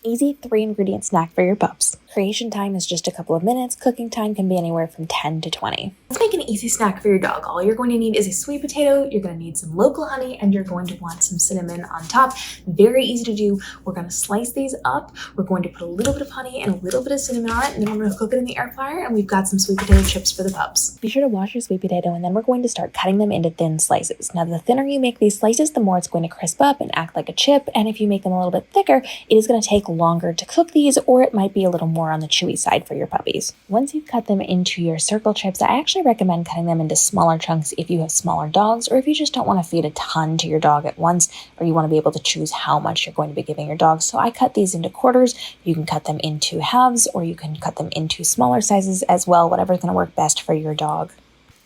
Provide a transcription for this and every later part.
Easy 3-ingredient snack for your pups. Creation time is just a couple of minutes. Cooking time can be anywhere from 10 to 20. Let's make an easy snack for your dog. All you're going to need is a sweet potato, you're going to need some local honey, and you're going to want some cinnamon on top. Very easy to do. We're going to slice these up. We're going to put a little bit of honey and a little bit of cinnamon on it, and then we're going to cook it in the air fryer, and we've got some sweet potato chips for the pups. Be sure to wash your sweet potato, and then we're going to start cutting them into thin slices. Now, the thinner you make these slices, the more it's going to crisp up and act like a chip, and if you make them a little bit thicker, it is going to take longer to cook these, or it might be a little more on the chewy side for your puppies. Once you've cut them into your circle chips, I actually recommend cutting them into smaller chunks if you have smaller dogs, or if you just don't want to feed a ton to your dog at once, or you want to be able to choose how much you're going to be giving your dog. So I cut these into quarters. You can cut them into halves, or you can cut them into smaller sizes as well, whatever's going to work best for your dog.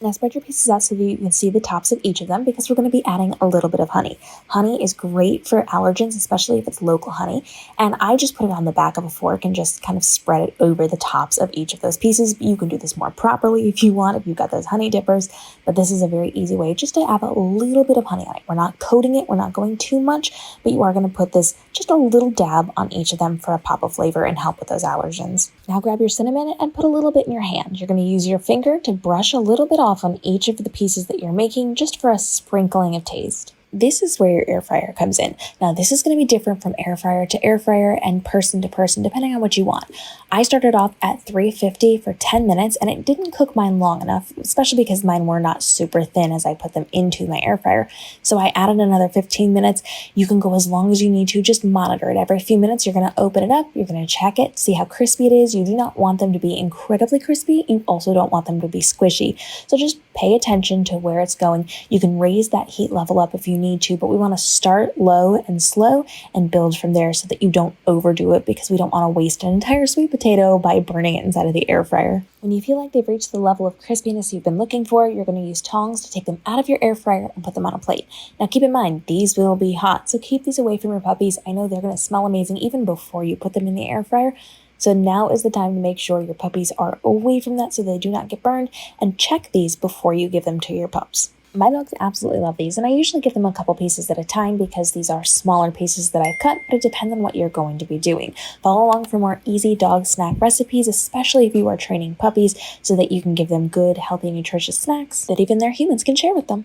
Now spread your pieces out so that you can see the tops of each of them, because we're going to be adding a little bit of honey. Honey is great for allergens, especially if it's local honey. And I just put it on the back of a fork and just kind of spread it over the tops of each of those pieces. You can do this more properly if you want, if you've got those honey dippers, but this is a very easy way just to add a little bit of honey on it. We're not coating it, we're not going too much, but you are going to put this just a little dab on each of them for a pop of flavor and help with those allergens. Now grab your cinnamon and put a little bit in your hand. You're going to use your finger to brush a little bit off on each of the pieces that you're making, just for a sprinkling of taste. This is where your air fryer comes in. Now, this is going to be different from air fryer to air fryer and person to person, depending on what you want. I started off at 350 for 10 minutes, and it didn't cook mine long enough, especially because mine were not super thin as I put them into my air fryer. So I added another 15 minutes. You can go as long as you need to. Just monitor it. Every few minutes, you're going to open it up. You're going to check it, see how crispy it is. You do not want them to be incredibly crispy. You also don't want them to be squishy. So just pay attention to where it's going. You can raise that heat level up if you need to, but we want to start low and slow and build from there so that you don't overdo it, because we don't want to waste an entire sweet potato by burning it inside of the air fryer. When you feel like they've reached the level of crispiness you've been looking for, you're going to use tongs to take them out of your air fryer and put them on a plate. Now keep in mind, these will be hot, so keep these away from your puppies. I know they're going to smell amazing even before you put them in the air fryer. So now is the time to make sure your puppies are away from that so they do not get burned, and check these before you give them to your pups. My dogs absolutely love these, and I usually give them a couple pieces at a time because these are smaller pieces that I've cut, but it depends on what you're going to be doing. Follow along for more easy dog snack recipes, especially if you are training puppies, so that you can give them good, healthy, nutritious snacks that even their humans can share with them.